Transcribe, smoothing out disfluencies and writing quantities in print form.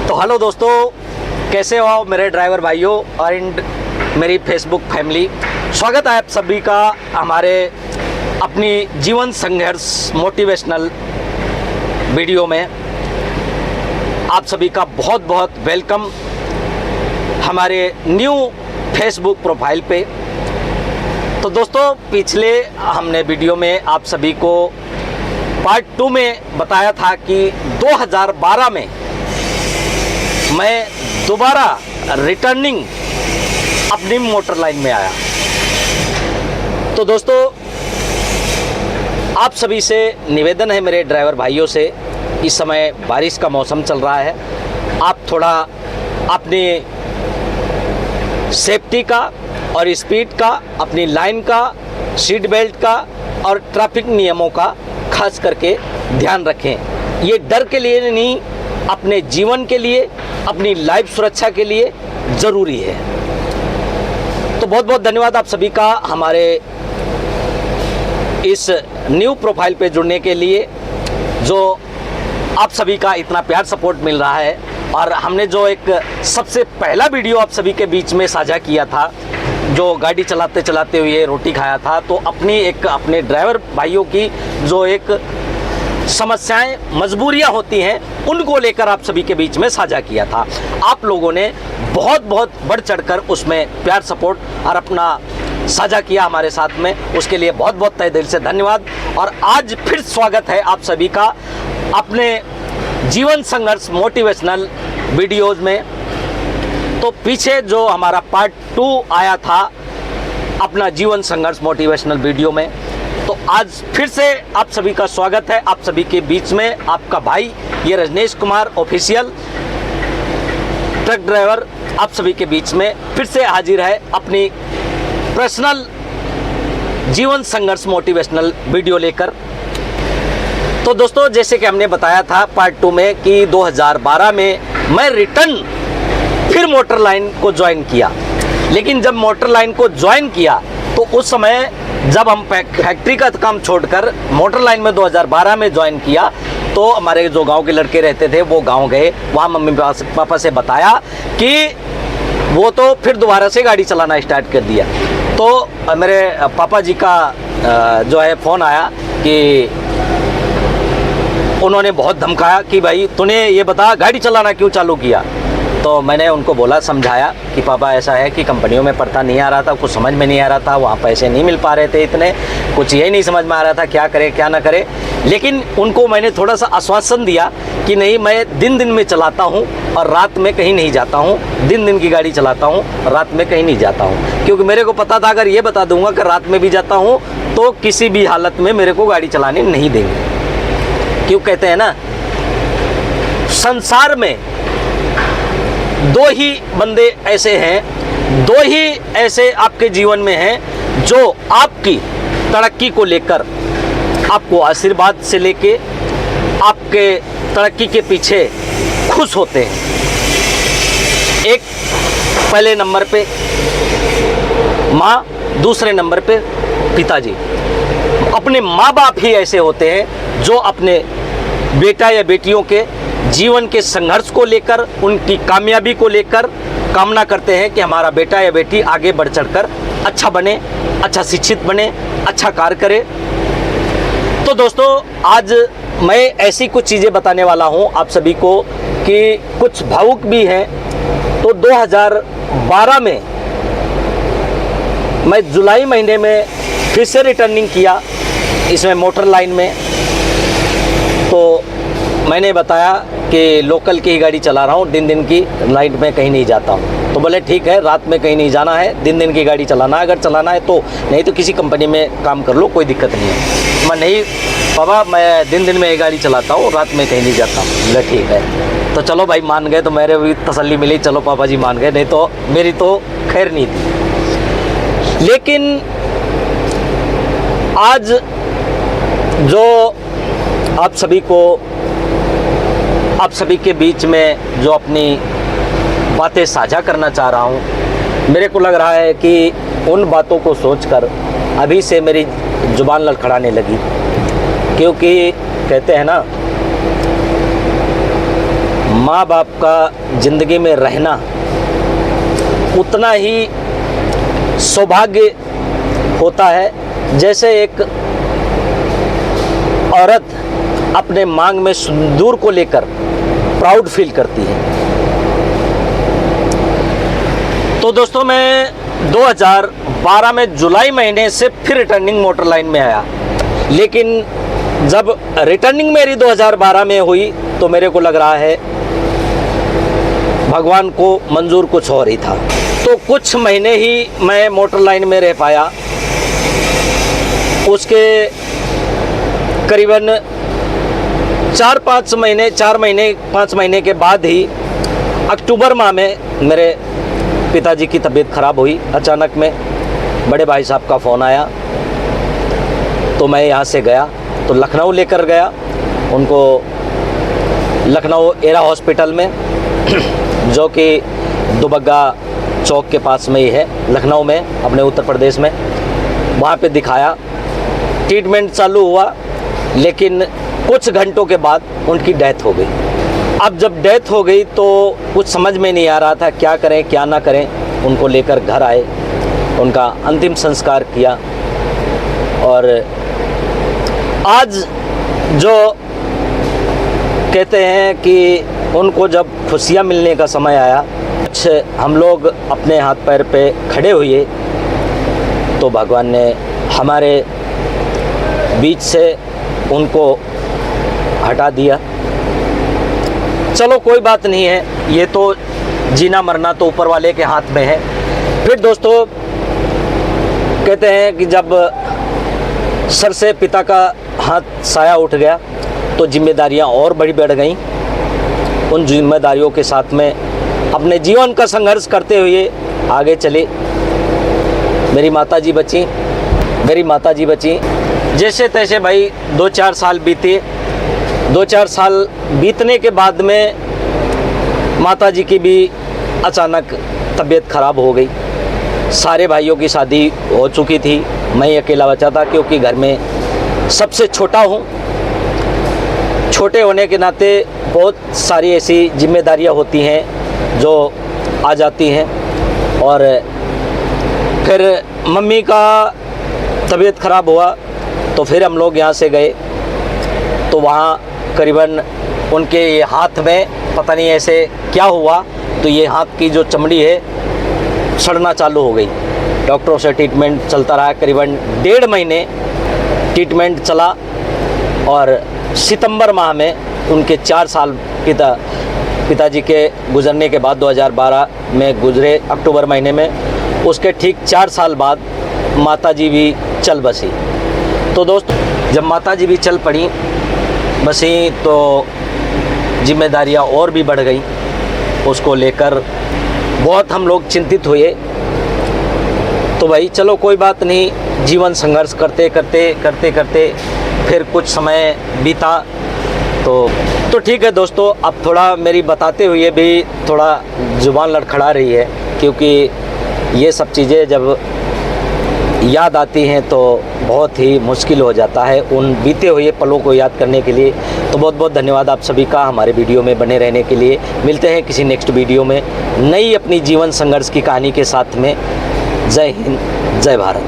तो हेलो दोस्तों, कैसे हो मेरे ड्राइवर भाइयों एंड मेरी फेसबुक फैमिली। स्वागत है आप सभी का हमारे अपनी जीवन संघर्ष मोटिवेशनल वीडियो में। आप सभी का बहुत बहुत वेलकम हमारे न्यू फेसबुक प्रोफाइल पे। तो दोस्तों, पिछले हमने वीडियो में आप सभी को पार्ट 2 में बताया था कि 2012 में मैं दोबारा रिटर्निंग अपनी मोटर लाइन में आया। तो दोस्तों, आप सभी से निवेदन है मेरे ड्राइवर भाइयों से, इस समय बारिश का मौसम चल रहा है, आप थोड़ा अपनी सेफ्टी का और स्पीड का, अपनी लाइन का, सीट बेल्ट का और ट्रैफिक नियमों का खास करके ध्यान रखें। ये डर के लिए नहीं, अपने जीवन के लिए, अपनी लाइफ सुरक्षा के लिए ज़रूरी है। तो बहुत बहुत धन्यवाद आप सभी का हमारे इस न्यू प्रोफाइल पे जुड़ने के लिए, जो आप सभी का इतना प्यार सपोर्ट मिल रहा है। और हमने जो एक सबसे पहला वीडियो आप सभी के बीच में साझा किया था, जो गाड़ी चलाते चलाते हुए रोटी खाया था, तो अपने ड्राइवर भाइयों की जो एक समस्याएं, मजबूरियां होती हैं, उनको लेकर आप सभी के बीच में साझा किया था। आप लोगों ने बहुत बहुत बढ़ चढ़कर उसमें प्यार सपोर्ट और अपना साझा किया हमारे साथ में, उसके लिए बहुत बहुत तहे दिल से धन्यवाद। और आज फिर स्वागत है आप सभी का अपने जीवन संघर्ष मोटिवेशनल वीडियोज़ में। तो पीछे जो हमारा पार्ट 2 आया था अपना जीवन संघर्ष मोटिवेशनल वीडियो में, तो आज फिर से आप सभी का स्वागत है। आप सभी के बीच में आपका भाई ये Rajneesh Kumar official truck driver आप सभी के बीच में फिर से हाजिर है अपनी पर्सनल जीवन संघर्ष मोटिवेशनल वीडियो लेकर। तो दोस्तों, जैसे कि हमने बताया था पार्ट 2 में कि 2012 में मैं रिटर्न फिर मोटर लाइन को ज्वाइन किया। लेकिन जब मोटर लाइन को ज्वाइन किया तो उस समय जब हम फैक्ट्री का काम छोड़कर मोटर लाइन में 2012 में ज्वाइन किया, तो हमारे जो गांव के लड़के रहते थे वो गांव गए, वहाँ मम्मी पापा से बताया कि वो तो फिर दोबारा से गाड़ी चलाना स्टार्ट कर दिया। तो मेरे पापा जी का जो है फ़ोन आया कि उन्होंने बहुत धमकाया कि भाई तूने ये बता गाड़ी चलाना क्यों चालू किया। तो मैंने उनको बोला, समझाया कि पापा ऐसा है कि कंपनियों में पढ़ता नहीं आ रहा था, कुछ समझ में नहीं आ रहा था, वहाँ पैसे नहीं मिल पा रहे थे इतने, कुछ यही नहीं समझ में आ रहा था क्या करे क्या ना करे। लेकिन उनको मैंने थोड़ा सा आश्वासन दिया कि नहीं, मैं दिन दिन में चलाता हूँ और रात में कहीं नहीं जाता हूँ, दिन दिन की गाड़ी चलाता हूँ, रात में कहीं नहीं जाता हूँ। क्योंकि मेरे को पता था अगर ये बता दूँगा कि रात में भी जाता हूँ तो किसी भी हालत में मेरे को गाड़ी चलाने नहीं देंगे। क्यों कहते हैं ना, संसार में दो ही बंदे ऐसे हैं, दो ही ऐसे आपके जीवन में हैं जो आपकी तरक्की को लेकर आपको आशीर्वाद से लेके आपके तरक्की के पीछे खुश होते हैं। एक पहले नंबर पे माँ, दूसरे नंबर पे पिताजी। अपने माँ बाप ही ऐसे होते हैं जो अपने बेटा या बेटियों के जीवन के संघर्ष को लेकर, उनकी कामयाबी को लेकर कामना करते हैं कि हमारा बेटा या बेटी आगे बढ़ चढ़कर अच्छा बने, अच्छा शिक्षित बने, अच्छा कार्य करे। तो दोस्तों, आज मैं ऐसी कुछ चीज़ें बताने वाला हूं आप सभी को कि कुछ भावुक भी हैं। तो 2012 में मैं जुलाई महीने में फिर से रिटर्निंग किया इसमें मोटर लाइन में। तो मैंने बताया कि लोकल की ही गाड़ी चला रहा हूँ, दिन दिन की नाइट में कहीं नहीं जाता हूँ। तो बोले ठीक है, रात में कहीं नहीं जाना है, दिन दिन की गाड़ी चलाना है, अगर चलाना है तो, नहीं तो किसी कंपनी में काम कर लो, कोई दिक्कत नहीं है। मैं नहीं पापा, मैं दिन दिन में ये गाड़ी चलाता हूँ, रात में कहीं नहीं जाता हूँ। बोले ठीक है। तो चलो भाई मान गए, तो मेरे भी तसल्ली मिली, चलो पापा जी मान गए, नहीं तो मेरी तो खैर नहीं थी। लेकिन आज जो आप सभी के बीच में जो अपनी बातें साझा करना चाह रहा हूँ, मेरे को लग रहा है कि उन बातों को सोचकर अभी से मेरी जुबान लड़खड़ाने लगी। क्योंकि कहते हैं ना, माँ बाप का ज़िंदगी में रहना उतना ही सौभाग्य होता है जैसे एक औरत अपने मांग में सिंदूर को लेकर प्राउड फील करती है। तो दोस्तों, मैं 2012 में जुलाई महीने से फिर रिटर्निंग मोटर लाइन में आया, लेकिन जब रिटर्निंग मेरी 2012 में हुई तो मेरे को लग रहा है भगवान को मंजूर कुछ और ही था। तो कुछ महीने ही मैं मोटर लाइन में रह पाया। उसके करीबन 4 महीने के बाद ही अक्टूबर माह में मेरे पिताजी की तबीयत ख़राब हुई। अचानक में बड़े भाई साहब का फ़ोन आया तो मैं यहाँ से गया तो लखनऊ लेकर गया उनको, लखनऊ एरा हॉस्पिटल में जो कि दुबग्गा चौक के पास में ही है, लखनऊ में, अपने उत्तर प्रदेश में। वहाँ पे दिखाया, ट्रीटमेंट चालू हुआ, लेकिन कुछ घंटों के बाद उनकी डेथ हो गई। अब जब डेथ हो गई तो कुछ समझ में नहीं आ रहा था क्या करें क्या ना करें। उनको लेकर घर आए, उनका अंतिम संस्कार किया। और आज जो कहते हैं कि उनको जब खुशियाँ मिलने का समय आया, कुछ हम लोग अपने हाथ पैर पे खड़े हुए तो भगवान ने हमारे बीच से उनको हटा दिया। चलो कोई बात नहीं है, ये तो जीना मरना तो ऊपर वाले के हाथ में है। फिर दोस्तों, कहते हैं कि जब सर से पिता का हाथ साया उठ गया तो जिम्मेदारियां और बड़ी बढ़ गईं। उन जिम्मेदारियों के साथ में अपने जीवन का संघर्ष करते हुए आगे चले। मेरी माताजी बची, जैसे तैसे भाई 2-4 साल बीते। 2-4 साल बीतने के बाद में माताजी की भी अचानक तबीयत ख़राब हो गई। सारे भाइयों की शादी हो चुकी थी, मैं ही अकेला बचा था क्योंकि घर में सबसे छोटा हूँ। छोटे होने के नाते बहुत सारी ऐसी जिम्मेदारियाँ होती हैं जो आ जाती हैं। और फिर मम्मी का तबीयत ख़राब हुआ तो फिर हम लोग यहाँ से गए तो वहाँ करीबन उनके ये हाथ में पता नहीं ऐसे क्या हुआ तो ये हाथ की जो चमड़ी है सड़ना चालू हो गई। डॉक्टरों से ट्रीटमेंट चलता रहा, करीबन 1.5 महीने ट्रीटमेंट चला। और सितंबर माह में उनके 4 साल पिताजी के गुजरने के बाद 2012 में गुजरे, अक्टूबर महीने में। उसके ठीक 4 साल बाद माताजी भी चल बसी। तो दोस्तों, जब माताजी भी चल पड़ी बसी तो जिम्मेदारियां और भी बढ़ गई। उसको लेकर बहुत हम लोग चिंतित हुए। तो भाई चलो कोई बात नहीं, जीवन संघर्ष करते करते फिर कुछ समय बीता तो ठीक है दोस्तों। अब थोड़ा मेरी बताते हुए भी थोड़ा ज़ुबान लड़खड़ा रही है क्योंकि ये सब चीज़ें जब याद आती हैं तो बहुत ही मुश्किल हो जाता है उन बीते हुए पलों को याद करने के लिए। तो बहुत बहुत धन्यवाद आप सभी का हमारे वीडियो में बने रहने के लिए। मिलते हैं किसी नेक्स्ट वीडियो में नई अपनी जीवन संघर्ष की कहानी के साथ में। जय हिंद, जय भारत।